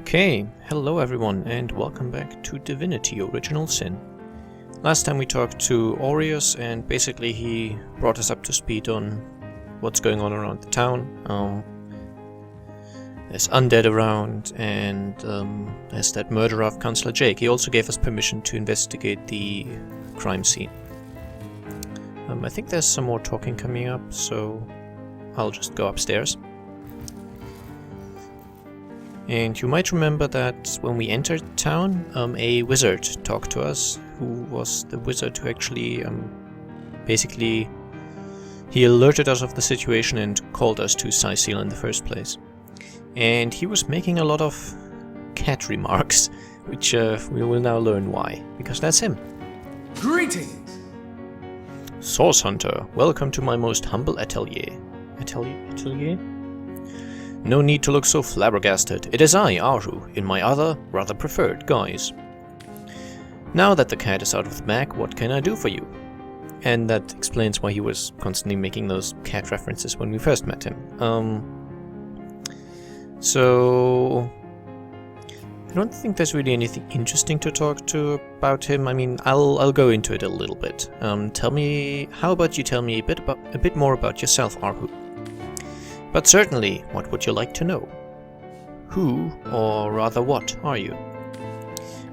Okay, hello everyone and welcome back to Divinity Original Sin. Last time we talked to Aureus and basically he brought us up to speed on what's going on around the town. There's undead around and there's that murderer of Councillor Jake. He also gave us permission to investigate the crime scene. I think there's some more talking coming up, so I'll just go upstairs. And you might remember that when we entered town, a wizard talked to us, who was the wizard who actually, basically, he alerted us of the situation and called us to Sicil in the first place. And he was making a lot of cat remarks, which we will now learn why, because that's him. Greetings! Source Hunter, welcome to my most humble atelier. Atelier? No need to look so flabbergasted. It is I, Aru, in my other, rather preferred guise. Now that the cat is out of the bag, what can I do for you? And that explains why he was constantly making those cat references when we first met him. So I don't think there's really anything interesting to talk to about him. I mean, I'll go into it a little bit. How about you tell me a bit more about yourself, Aru? But certainly, what would you like to know? Who, or rather what, are you?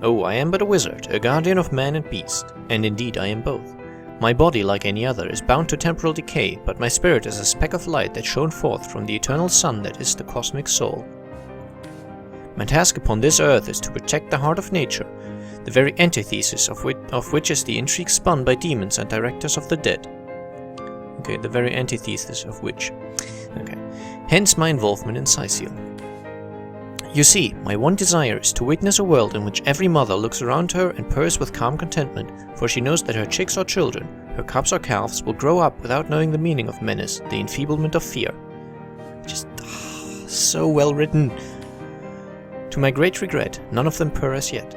Oh, I am but a wizard, a guardian of man and beast, and indeed I am both. My body, like any other, is bound to temporal decay, but my spirit is a speck of light that shone forth from the eternal sun that is the cosmic soul. My task upon this earth is to protect the heart of nature, the very antithesis of which is the intrigue spun by demons and directors of the dead. Okay, the very antithesis of which. Okay. Hence my involvement in Sicil. You see, my one desire is to witness a world in which every mother looks around her and purrs with calm contentment, for she knows that her chicks or children, her cubs or calves, will grow up without knowing the meaning of menace, the enfeeblement of fear. Just so well written. To my great regret, none of them purr as yet.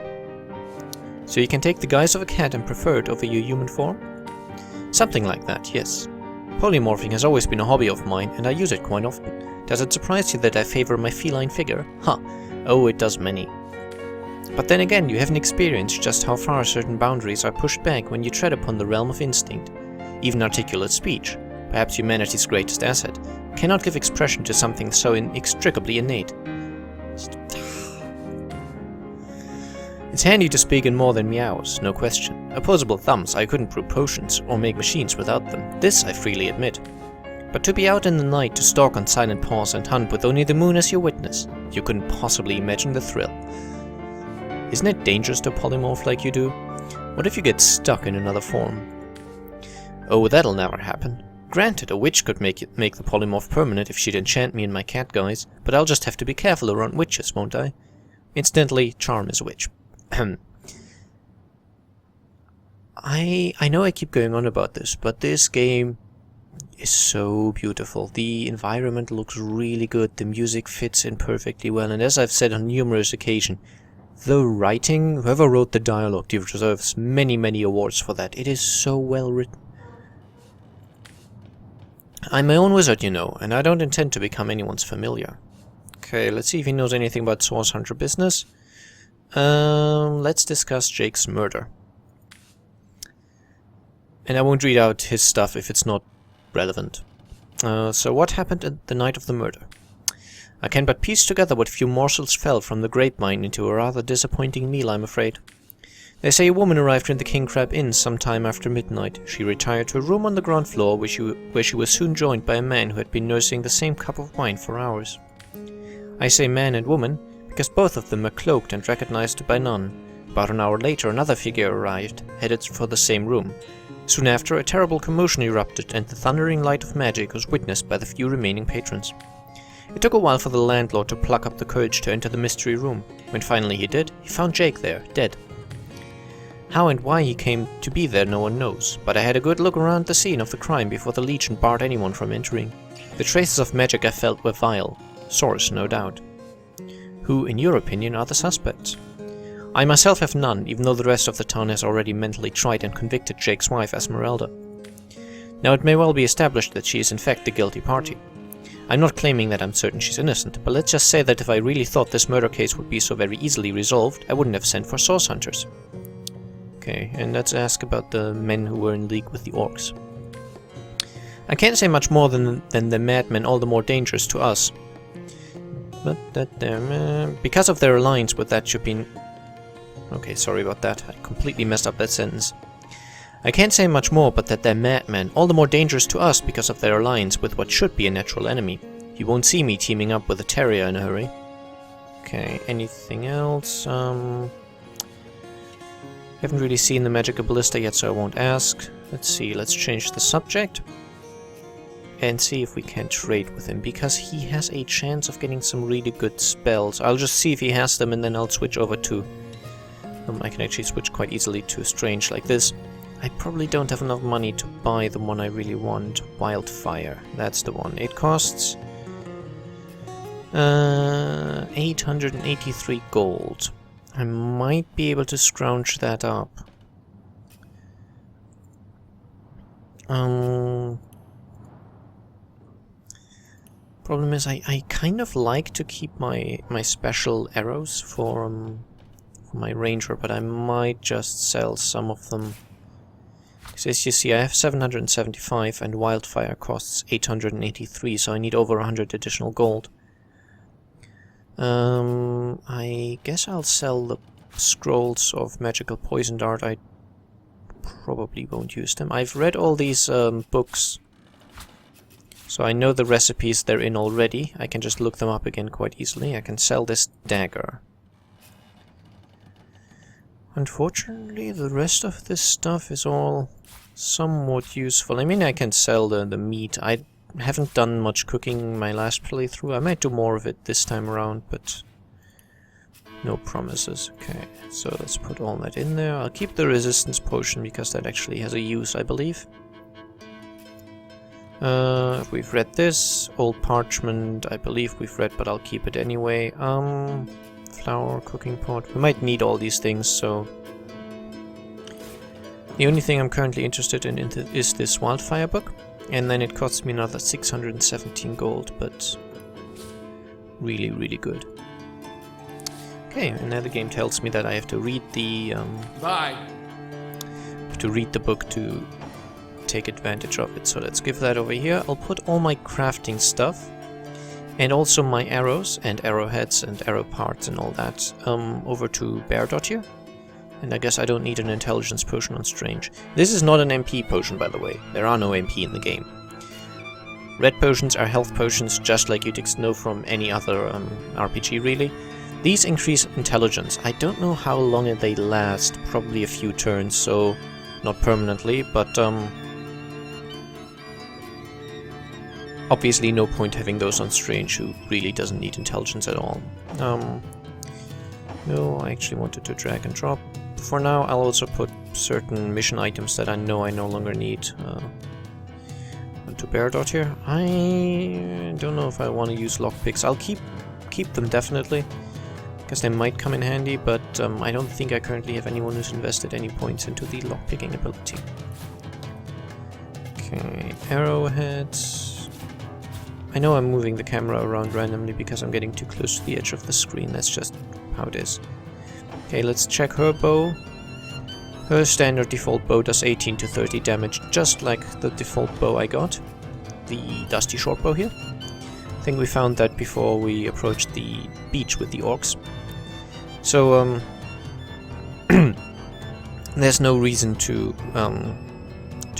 So you can take the guise of a cat and prefer it over your human form? Something like that, yes. Polymorphing has always been a hobby of mine, and I use it quite often. Does it surprise you that I favor my feline figure? Huh. Oh, it does many. But then again, you haven't experienced just how far certain boundaries are pushed back when you tread upon the realm of instinct. Even articulate speech, perhaps humanity's greatest asset, cannot give expression to something so inextricably innate. It's handy to speak in more than meows, no question. Opposable thumbs, I couldn't brew potions or make machines without them. This I freely admit. But to be out in the night to stalk on silent paws and hunt with only the moon as your witness, you couldn't possibly imagine the thrill. Isn't it dangerous to polymorph like you do? What if you get stuck in another form? Oh, that'll never happen. Granted, a witch could make the polymorph permanent if she'd enchant me in my cat guise, but I'll just have to be careful around witches, won't I? Incidentally, charm is a witch. I know I keep going on about this, but this game is so beautiful. The environment looks really good, the music fits in perfectly well, and as I've said on numerous occasions, the writing, whoever wrote the dialogue deserves many, many awards for that. It is so well written. I'm my own wizard, you know, and I don't intend to become anyone's familiar. Okay, let's see if he knows anything about Source Hunter business. Let's discuss Jake's murder. And I won't read out his stuff if it's not relevant. So what happened the night of the murder? I can but piece together what few morsels fell from the grapevine into a rather disappointing meal, I'm afraid. They say a woman arrived in the King Crab Inn some time after midnight. She retired to a room on the ground floor where she was soon joined by a man who had been nursing the same cup of wine for hours. I say man and woman, because both of them were cloaked and recognized by none. About an hour later, another figure arrived, headed for the same room. Soon after, a terrible commotion erupted, and the thundering light of magic was witnessed by the few remaining patrons. It took a while for the landlord to pluck up the courage to enter the mystery room. When finally he did, he found Jake there, dead. How and why he came to be there no one knows, but I had a good look around the scene of the crime before the Legion barred anyone from entering. The traces of magic I felt were vile. Source, no doubt. Who, in your opinion, are the suspects? I myself have none, even though the rest of the town has already mentally tried and convicted Jake's wife, Esmeralda. Now it may well be established that she is in fact the guilty party. I'm not claiming that I'm certain she's innocent, but let's just say that if I really thought this murder case would be so very easily resolved, I wouldn't have sent for source hunters. Okay, and let's ask about the men who were in league with the orcs. I can't say much more than the madmen, all the more dangerous to us. But that because of their alliance with that should be... Okay, sorry about that. I completely messed up that sentence. I can't say much more but that they're madmen, all the more dangerous to us because of their alliance with what should be a natural enemy. You won't see me teaming up with a terrier in a hurry. Okay, anything else? Haven't really seen the magical ballista yet, so I won't ask. Let's see, let's change the subject. And see if we can trade with him, because he has a chance of getting some really good spells. I'll just see if he has them and then I'll switch over to... I can actually switch quite easily to strange like this. I probably don't have enough money to buy the one I really want. Wildfire, that's the one. It costs 883 gold. I might be able to scrounge that up. Problem is, I kind of like to keep my special arrows for my ranger, but I might just sell some of them. So as you see, I have 775 and wildfire costs 883, so I need over 100 additional gold. I guess I'll sell the scrolls of magical poison dart. I probably won't use them. I've read all these books, so I know the recipes they're in already. I can just look them up again quite easily. I can sell this dagger. Unfortunately, the rest of this stuff is all somewhat useful. I mean, I can sell the meat. I haven't done much cooking my last playthrough. I might do more of it this time around, but no promises. Okay, so let's put all that in there. I'll keep the resistance potion because that actually has a use, I believe. We've read this. Old parchment, I believe we've read, but I'll keep it anyway. Flour, cooking pot. We might need all these things, so... The only thing I'm currently interested in is this wildfire book. And then it costs me another 617 gold, but... really, really good. Okay, and now the game tells me that I have to read the... Bye. to read the book to take advantage of it. So let's give that over here. I'll put all my crafting stuff and also my arrows and arrowheads and arrow parts and all that over to Bear Dot here. And I guess I don't need an intelligence potion on strange. This is not an MP potion, by the way. There are no MP in the game. Red potions are health potions, just like you'd know from any other RPG, really. These increase intelligence. I don't know how long they last, probably a few turns, so not permanently, but obviously no point having those on strange, who really doesn't need intelligence at all. No, I actually wanted to drag and drop. For now, I'll also put certain mission items that I know I no longer need onto Bear Dot here. I don't know if I want to use lockpicks. I'll keep them definitely, because they might come in handy, but I don't think I currently have anyone who's invested any points into the lockpicking ability. Okay, arrowheads. I know I'm moving the camera around randomly because I'm getting too close to the edge of the screen. That's just how it is. Okay, let's check her bow. Her standard default bow does 18 to 30 damage, just like the default bow I got. The dusty short bow here. I think we found that before we approached the beach with the orcs. So, there's no reason to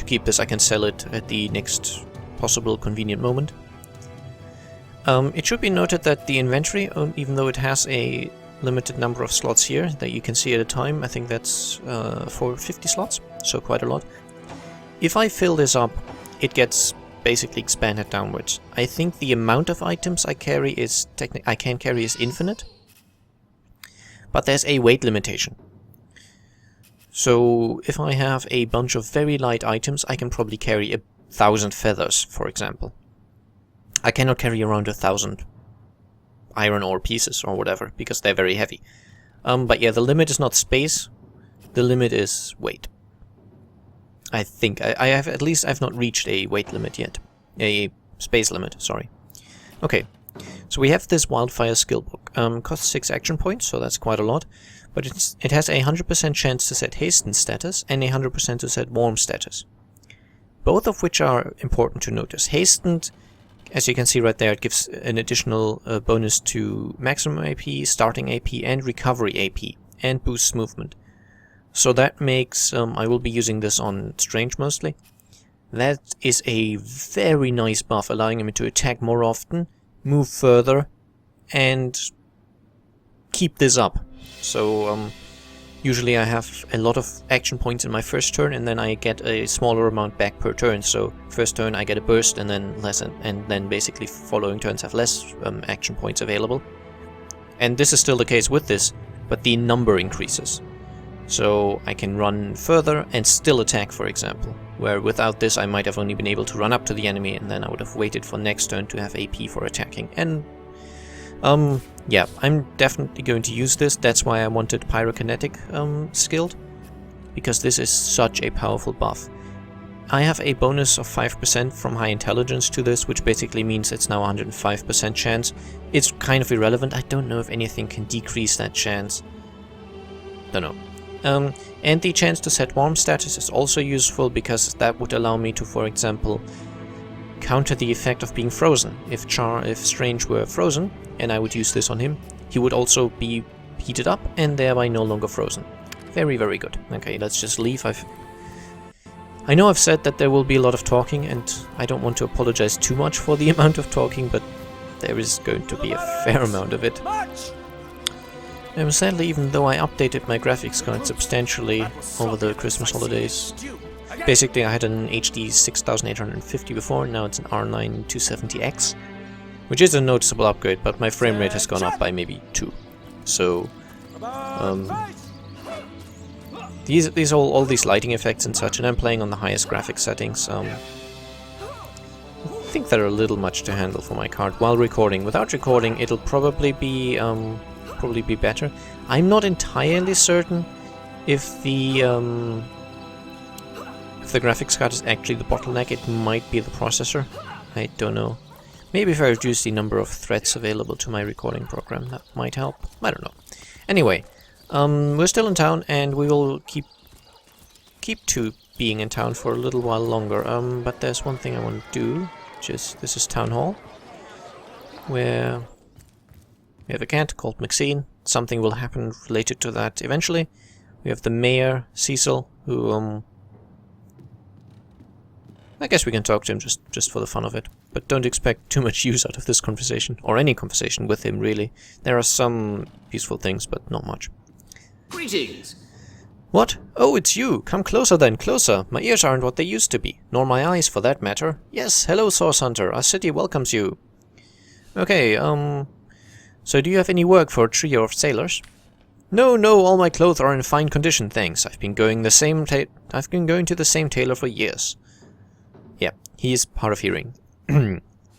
keep this. I can sell it at the next possible convenient moment. It should be noted that the inventory, even though it has a limited number of slots here that you can see at a time, I think that's for 50 slots, so quite a lot. If I fill this up, it gets basically expanded downwards. I think the amount of items I carry is I can carry is infinite, but there's a weight limitation. So if I have a bunch of very light items, I can probably carry 1,000 feathers, for example. I cannot carry around 1,000 iron ore pieces or whatever, because they're very heavy. But yeah, the limit is not space, the limit is weight. I think. I've not reached a weight limit yet. A space limit, sorry. Okay, so we have this Wildfire skill book. Costs 6 action points, so that's quite a lot. But it has a 100% chance to set hasten status and a 100% to set warm status. Both of which are important to notice. Hastened, as you can see right there, it gives an additional bonus to maximum AP, starting AP, and recovery AP, and boosts movement. So that makes, I will be using this on Strange mostly. That is a very nice buff, allowing him to attack more often, move further, and keep this up. So usually I have a lot of action points in my first turn, and then I get a smaller amount back per turn. So first turn I get a burst, and then less, and then basically following turns have less action points available. And this is still the case with this, but the number increases. So I can run further and still attack, for example. Where without this I might have only been able to run up to the enemy, and then I would have waited for next turn to have AP for attacking. And yeah, I'm definitely going to use this. That's why I wanted Pyrokinetic skilled, because this is such a powerful buff. I have a bonus of 5% from high intelligence to this, which basically means it's now 105% chance. It's kind of irrelevant. I don't know if anything can decrease that chance. Don't know. And the chance to set warm status is also useful, because that would allow me to, for example, counter the effect of being frozen. If Strange were frozen, and I would use this on him, he would also be heated up and thereby no longer frozen. Very, very good. Okay, let's just leave. I know I've said that there will be a lot of talking, and I don't want to apologize too much for the amount of talking, but there is going to be a fair amount of it. Sadly, even though I updated my graphics card substantially over the Christmas holidays, basically I had an HD 6850 before, now it's an R9 270X, which is a noticeable upgrade, but my frame rate has gone up by maybe 2. So, all these lighting effects and such, and I'm playing on the highest graphics settings. I think they're a little much to handle for my card while recording. Without recording, it'll probably be better. I'm not entirely certain if the graphics card is actually the bottleneck. It might be the processor. I don't know. Maybe if I reduce the number of threads available to my recording program, that might help. I don't know. Anyway, we're still in town, and we will keep to being in town for a little while longer. But there's one thing I want to do, which is, this is Town Hall, where we have a cat called Maxine. Something will happen related to that eventually. We have the mayor, Cecil, who, I guess we can talk to him just for the fun of it. But don't expect too much use out of this conversation, or any conversation with him, really. There are some useful things, but not much. Greetings! What? Oh, it's you! Come closer then, closer! My ears aren't what they used to be. Nor my eyes, for that matter. Yes, hello, Source Hunter. Our city welcomes you. Okay, so do you have any work for a trio of sailors? No, all my clothes are in fine condition, thanks. I've been going to the same tailor for years. Yeah, he is hard of hearing.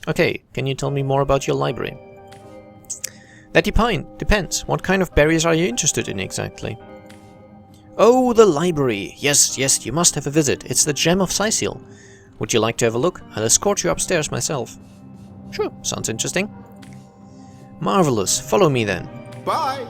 Okay, can you tell me more about your library? That depends. What kind of berries are you interested in exactly? Oh, the library! Yes, you must have a visit. It's the gem of Sicil. Would you like to have a look? I'll escort you upstairs myself. Sure, sounds interesting. Marvelous. Follow me then. Bye!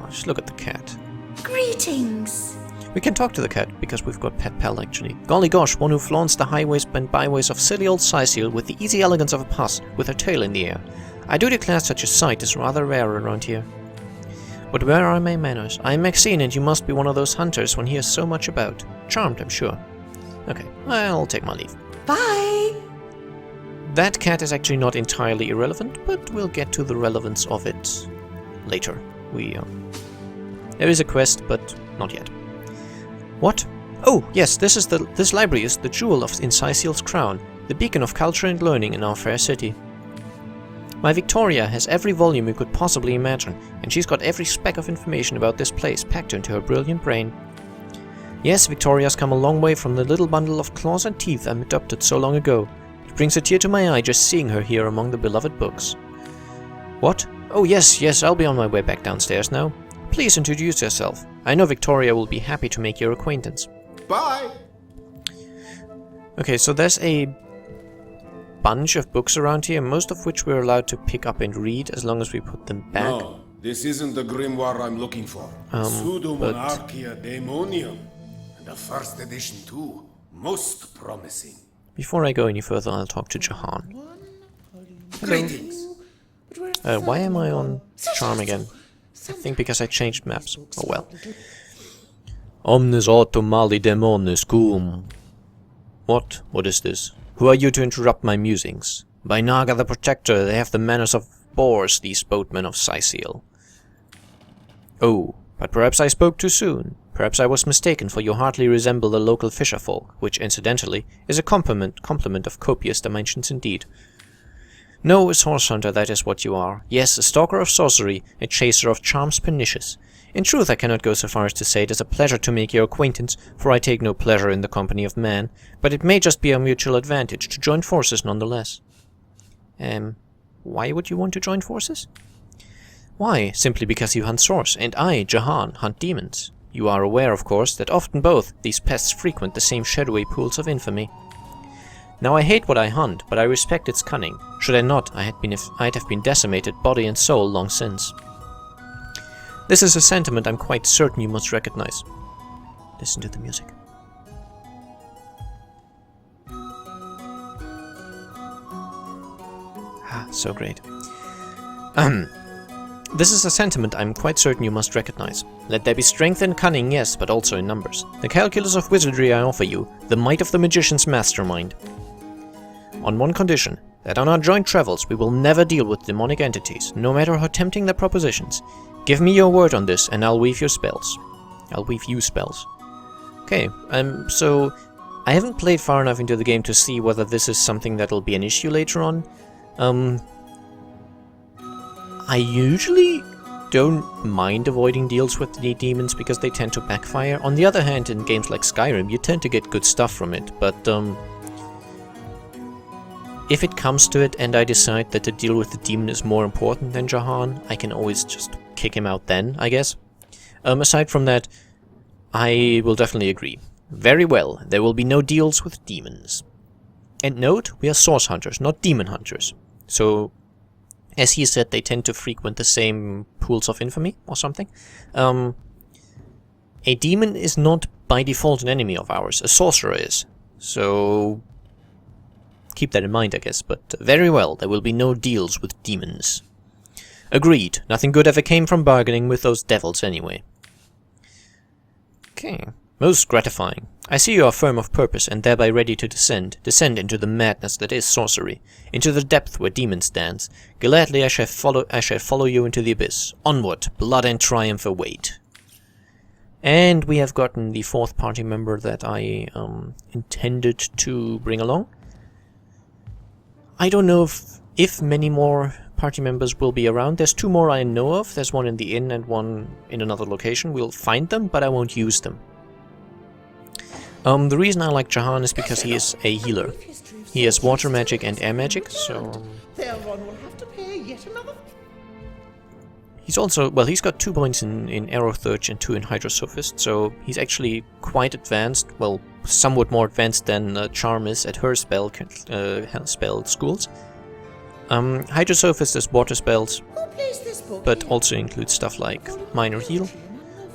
Just look at the cat. Greetings! We can talk to the cat, because we've got Pet Pal actually. Golly gosh, one who flaunts the highways and byways of silly old Sicil with the easy elegance of a puss, with her tail in the air. I do declare such a sight is rather rare around here. But where are my manners? I am Maxine, and you must be one of those hunters one hears so much about. Charmed, I'm sure. Okay, I'll take my leave. Bye! That cat is actually not entirely irrelevant, but we'll get to the relevance of it later. There is a quest, but not yet. What? Oh, yes, this library is the jewel in Sicil's crown, the beacon of culture and learning in our fair city. My Victoria has every volume you could possibly imagine, and she's got every speck of information about this place packed into her brilliant brain. Yes, Victoria's come a long way from the little bundle of claws and teeth I adopted so long ago. It brings a tear to my eye just seeing her here among the beloved books. What? Oh yes, I'll be on my way back downstairs now. Please introduce yourself. I know Victoria will be happy to make your acquaintance. Bye. Okay, so there's a bunch of books around here, most of which we're allowed to pick up and read as long as we put them back. No, this isn't the grimoire I'm looking for. Pseudo-Monarchia Daemonium. And the first edition too. Most promising. Before I go any further, I'll talk to Jahan. Greetings. Why am I on Charm again? I think because I changed maps. Oh well. Omnis auto mali demonis cum. What? What is this? Who are you to interrupt my musings? By Naga the Protector, they have the manners of boars, these boatmen of Sicil. Oh, but perhaps I spoke too soon. Perhaps I was mistaken, for you hardly resemble the local fisherfolk, which, incidentally, is a compliment of copious dimensions indeed. No, a source hunter, that is what you are. Yes, a stalker of sorcery, a chaser of charms pernicious. In truth, I cannot go so far as to say it is a pleasure to make your acquaintance, for I take no pleasure in the company of man, but it may just be a mutual advantage to join forces nonetheless. Why would you want to join forces? Why, simply because you hunt source, and I, Jahan, hunt demons. You are aware, of course, that often both these pests frequent the same shadowy pools of infamy. Now I hate what I hunt, but I respect its cunning. Should I not, I'd have been decimated body and soul long since. This is a sentiment I'm quite certain you must recognize. Listen to the music. Ah, so great. This is a sentiment I'm quite certain you must recognize. Let there be strength and cunning, yes, but also in numbers. The calculus of wizardry I offer you, the might of the magician's mastermind. On one condition, that on our joint travels we will never deal with demonic entities, no matter how tempting their propositions. Give me your word on this, and I'll weave your spells. I'll weave you spells. Okay, so I haven't played far enough into the game to see whether this is something that'll be an issue later on. I usually don't mind avoiding deals with the demons because they tend to backfire. On the other hand, in games like Skyrim, you tend to get good stuff from it, but if it comes to it and I decide that the deal with the demon is more important than Jahan, I can always just kick him out then, I guess. Aside from that, I will definitely agree. Very well, there will be no deals with demons. And note, we are source hunters, not demon hunters. So, as he said, they tend to frequent the same pools of infamy, or something. A demon is not by default an enemy of ours, a sorcerer is. So, keep that in mind, I guess, but very well, there will be no deals with demons. Agreed, nothing good ever came from bargaining with those devils anyway. Okay, most gratifying. I see you are firm of purpose and thereby ready to descend into the madness that is sorcery, into the depth where demons dance. Gladly I shall follow you into the abyss. Onward, blood and triumph await. And we have gotten the fourth party member that I intended to bring along. I don't know if many more party members will be around. There's two more I know of. There's one in the inn and one in another location. We'll find them, but I won't use them. The reason I like Jahan is because he is a healer. He has water magic and air magic, so... He's also... well, he's got 2 points in Arrow Thurge and 2 in Hydrosophist, so he's actually quite advanced, well, somewhat more advanced than Charm is at her spell schools. Hydrosophist is water spells, but also includes stuff like Minor Heal,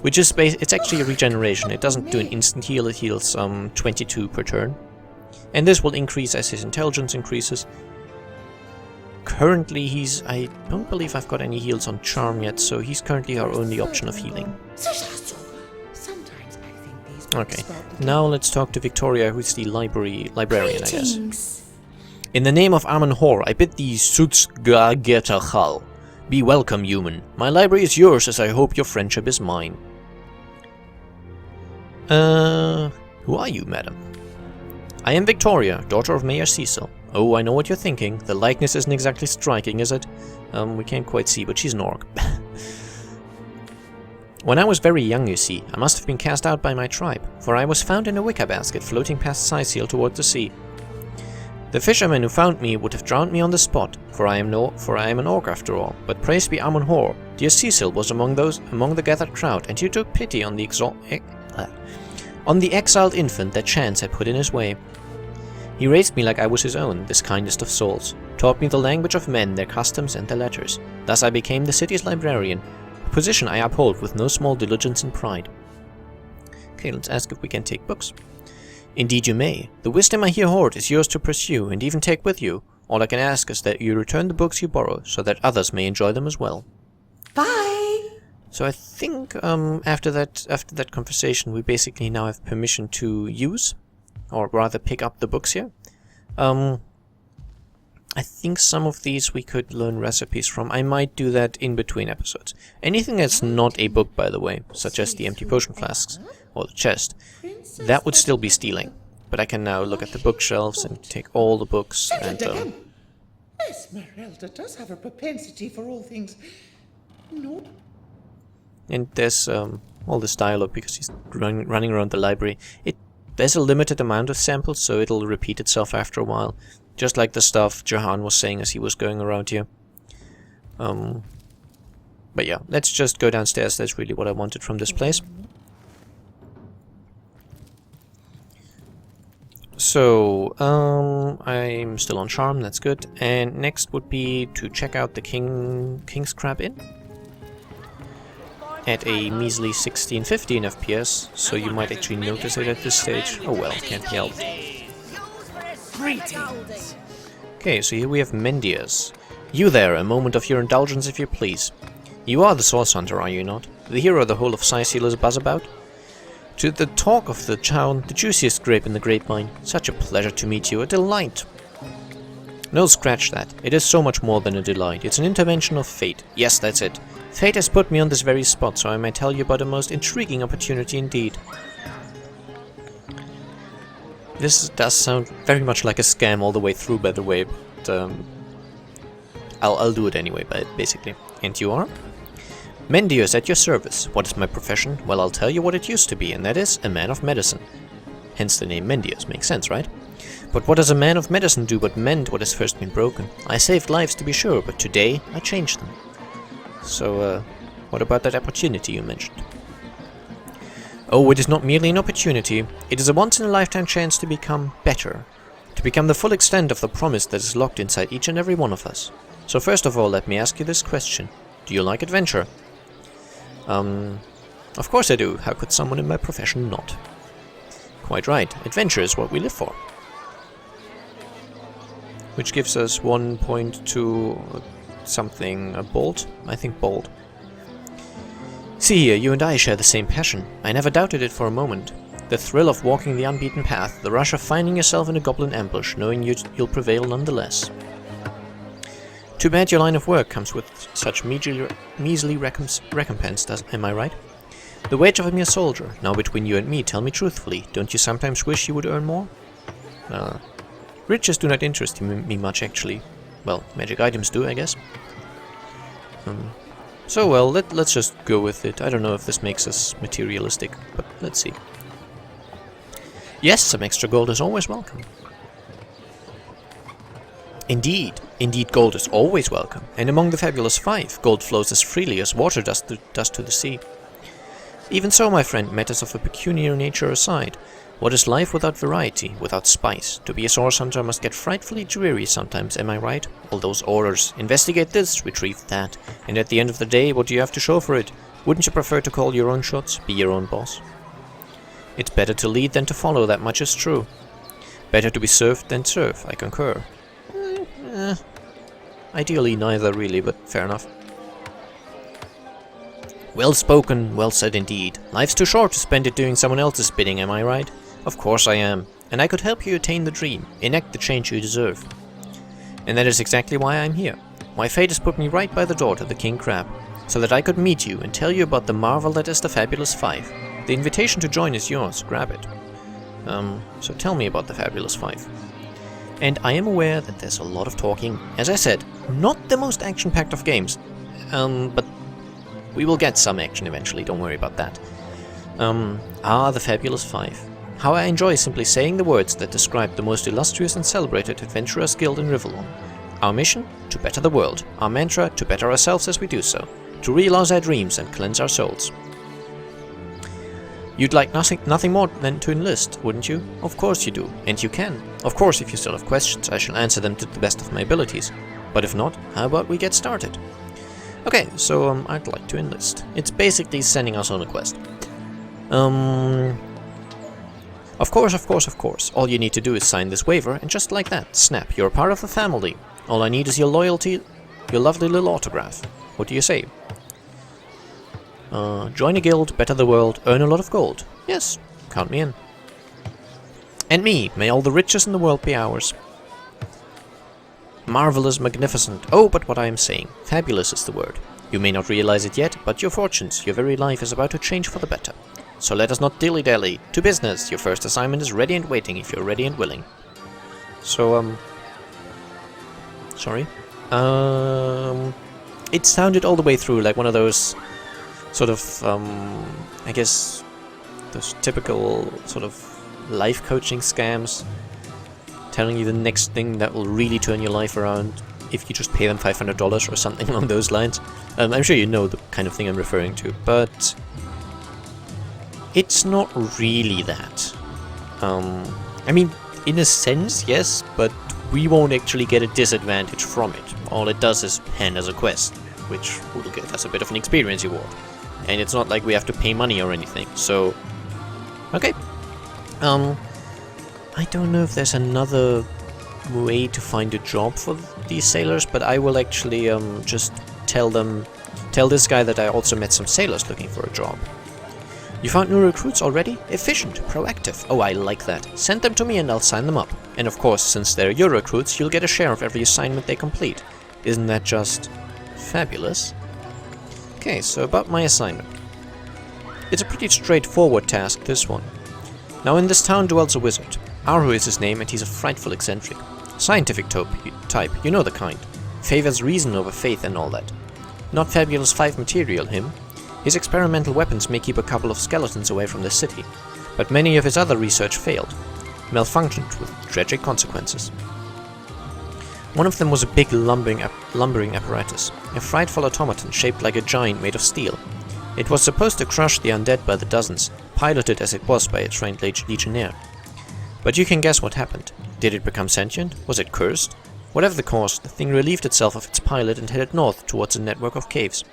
which is it's actually a regeneration. It doesn't do an instant heal, it heals 22 per turn. And this will increase as his intelligence increases. Currently I don't believe I've got any heals on Charm yet, so he's currently our only option of healing. Okay, now let's talk to Victoria, who's the librarian, I guess. In the name of Amen-Hor, I bid thee Sutsga-Getachal. Be welcome, human. My library is yours, as I hope your friendship is mine. Who are you, madam? I am Victoria, daughter of Mayor Cecil. Oh, I know what you're thinking. The likeness isn't exactly striking, is it? We can't quite see, but she's an orc. When I was very young, you see, I must have been cast out by my tribe, for I was found in a wicker basket floating past Sicil toward the sea. The fishermen who found me would have drowned me on the spot, for I am an orc after all. But praise be Amen-Hor, dear Cecil was among the gathered crowd, and you took pity on the On the exiled infant that chance had put in his way. He raised me like I was his own, this kindest of souls, taught me the language of men, their customs and their letters. Thus I became the city's librarian, a position I uphold with no small diligence and pride. Okay, let's ask if we can take books. Indeed you may. The wisdom I here hoard is yours to pursue and even take with you. All I can ask is that you return the books you borrow, so that others may enjoy them as well. Bye! So I think after that conversation, we basically now have permission to use, or rather pick up the books here. I think some of these we could learn recipes from. I might do that in between episodes. Anything that's not a book, by the way, such as the empty potion flasks or the chest, that would still be stealing. But I can now look at the bookshelves and take all the books and... Esmeralda does have a propensity for all things. No. And there's all this dialogue because he's running around the library. There's a limited amount of samples, so it'll repeat itself after a while. Just like the stuff Jahan was saying as he was going around here. But yeah, let's just go downstairs. That's really what I wanted from this place. So, I'm still on charm, that's good. And next would be to check out the King's Crab Inn. At a measly 16-15 FPS, so you might actually notice it at this stage. Oh well, can't be helped. Greetings. Okay, so here we have Mendias. You there, a moment of your indulgence if you please. You are the Source Hunter, are you not? The hero the whole of Sisealers buzz about? To the talk of the town, the juiciest grape in the grapevine. Such a pleasure to meet you, a delight. No, scratch that. It is so much more than a delight. It's an intervention of fate. Yes, that's it. Fate has put me on this very spot, so I may tell you about a most intriguing opportunity indeed. This does sound very much like a scam all the way through, by the way, but I'll do it anyway, basically. And you are? Mendius at your service. What is my profession? Well, I'll tell you what it used to be, and that is a man of medicine. Hence the name Mendius, makes sense, right? But what does a man of medicine do but mend what has first been broken? I saved lives to be sure, but today I changed them. So, what about that opportunity you mentioned? Oh, it is not merely an opportunity. It is a once-in-a-lifetime chance to become better. To become the full extent of the promise that is locked inside each and every one of us. So first of all, let me ask you this question. Do you like adventure? Of course I do. How could someone in my profession not? Quite right. Adventure is what we live for. Which gives us 1.2 something, a bolt? I think bolt. See here, you and I share the same passion. I never doubted it for a moment. The thrill of walking the unbeaten path, the rush of finding yourself in a goblin ambush, knowing you'll prevail nonetheless. Too bad your line of work comes with such measly recompense, am I right? The wage of a mere soldier. Now between you and me, tell me truthfully, don't you sometimes wish you would earn more? Riches do not interest me much, actually. Well, magic items do, I guess. So well, let's just go with it. I don't know if this makes us materialistic, but let's see. Yes, some extra gold is always welcome. Indeed gold is always welcome, and among the fabulous 5, gold flows as freely as water does to the sea. Even so, my friend, matters of a pecuniary nature aside, what is life without variety, without spice? To be a source hunter must get frightfully dreary sometimes, am I right? All those orders, investigate this, retrieve that, and at the end of the day, what do you have to show for it? Wouldn't you prefer to call your own shots, be your own boss? It's better to lead than to follow, that much is true. Better to be served than serve, I concur. Ideally neither really, but fair enough. Well spoken, well said indeed. Life's too short to spend it doing someone else's bidding, am I right? Of course I am, and I could help you attain the dream, enact the change you deserve. And that is exactly why I'm here. My fate has put me right by the door to the King Crab, so that I could meet you and tell you about the marvel that is the Fabulous 5. The invitation to join is yours, grab it. So tell me about the Fabulous 5. And I am aware that there's a lot of talking. As I said, not the most action-packed of games. But we will get some action eventually, don't worry about that. The Fabulous 5. How I enjoy simply saying the words that describe the most illustrious and celebrated adventurers guild in Rivellon. Our mission? To better the world. Our mantra? To better ourselves as we do so. To realize our dreams and cleanse our souls. You'd like nothing more than to enlist, wouldn't you? Of course you do, and you can. Of course, if you still have questions, I shall answer them to the best of my abilities. But if not, how about we get started? Okay, so I'd like to enlist. It's basically sending us on a quest. Of course. All you need to do is sign this waiver, and just like that, snap, you're part of the family. All I need is your loyalty, your lovely little autograph. What do you say? Join a guild, better the world, earn a lot of gold. Yes, count me in. And me, may all the riches in the world be ours. Marvelous, magnificent. Oh, but what I am saying. Fabulous is the word. You may not realize it yet, but your fortunes, your very life is about to change for the better. So let us not dilly-dally. To business. Your first assignment is ready and waiting if you're ready and willing. So, sorry. It sounded all the way through like one of those sort of, I guess, those typical sort of life coaching scams, telling you the next thing that will really turn your life around if you just pay them $500 or something along those lines. I'm sure you know the kind of thing I'm referring to, but it's not really that. I mean, in a sense, yes, but we won't actually get a disadvantage from it. All it does is hand us a quest, which will get us a bit of an experience reward. And it's not like we have to pay money or anything, so... Okay. I don't know if there's another way to find a job for these sailors, but I will actually just tell this guy that I also met some sailors looking for a job. You found new recruits already? Efficient, proactive. Oh, I like that. Send them to me and I'll sign them up. And of course, since they're your recruits, you'll get a share of every assignment they complete. Isn't that just fabulous? Okay, so about my assignment. It's a pretty straightforward task, this one. Now in this town dwells a wizard. Aru is his name and he's a frightful eccentric. Scientific type, you know the kind. Favors reason over faith and all that. Not fabulous 5 material, him. His experimental weapons may keep a couple of skeletons away from the city, but many of his other research failed. Malfunctioned with tragic consequences. One of them was a big lumbering apparatus, a frightful automaton shaped like a giant made of steel. It was supposed to crush the undead by the dozens, piloted as it was by a trained legionnaire. But you can guess what happened. Did it become sentient? Was it cursed? Whatever the cause, the thing relieved itself of its pilot and headed north towards a network of caves.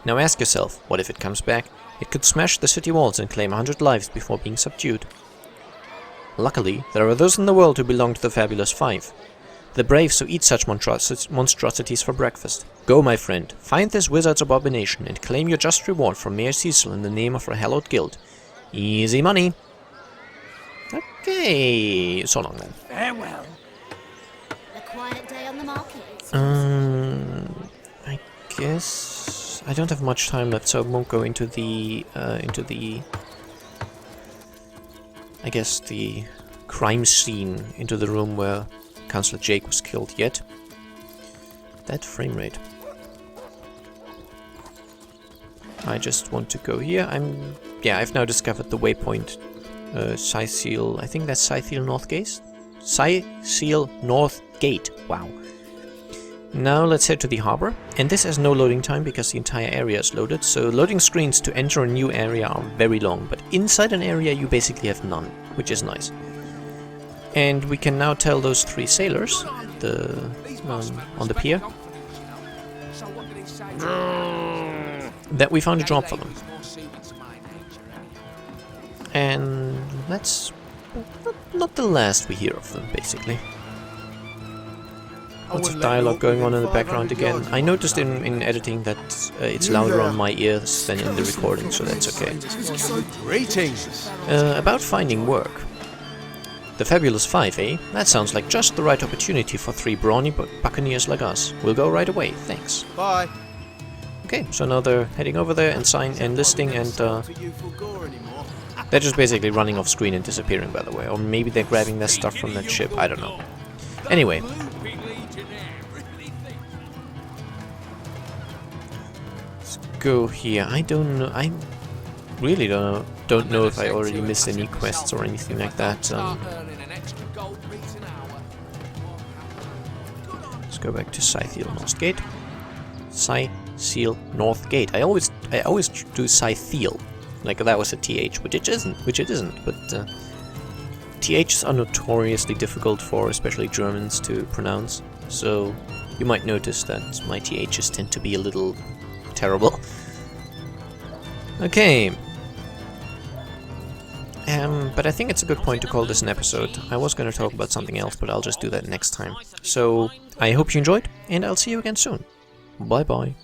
Now ask yourself, what if it comes back? It could smash the city walls and claim 100 lives before being subdued. Luckily, there are those in the world who belong to the Fabulous Five. The braves who eat such monstrosities for breakfast. Go, my friend, find this wizard's abomination and claim your just reward from Mayor Cecil in the name of our hallowed guild. Easy money. Okay, so long then. Farewell. A quiet day on the market. I guess I don't have much time left, so I won't go into the I guess the crime scene, into the room where Councillor Jake was killed yet. That frame rate. I just want to go here. I've now discovered the waypoint. Scythiel, I think that's Scythiel North Gate? Scythiel North Gate, wow. Now let's head to the harbor, and this has no loading time because the entire area is loaded, so loading screens to enter a new area are very long, but inside an area you basically have none, which is nice. And we can now tell those 3 sailors on the pier that we found a job for them. And that's not the last we hear of them, basically. Lots of dialogue going on in the background again. I noticed in editing that it's louder on my ears than in the recording, so that's okay. Greetings. About finding work. The Fabulous Five, eh? That sounds like just the right opportunity for 3 brawny buccaneers like us. We'll go right away, thanks. Bye. Okay, so now they're heading over there and enlisting, and they're just basically running off screen and disappearing, by the way. Or maybe they're grabbing their stuff from that ship, I don't know. Anyway. Let's go here. I don't know, I really don't know if I already missed any quests or anything like that. Let's go back to Scythiel North Gate. Scythiel North Gate. I always do Scythiel. Like that was a TH, which it isn't, but THs are notoriously difficult for especially Germans to pronounce, so you might notice that my THs tend to be a little terrible. Okay. But I think it's a good point to call this an episode. I was going to talk about something else, but I'll just do that next time. So, I hope you enjoyed, and I'll see you again soon. Bye bye.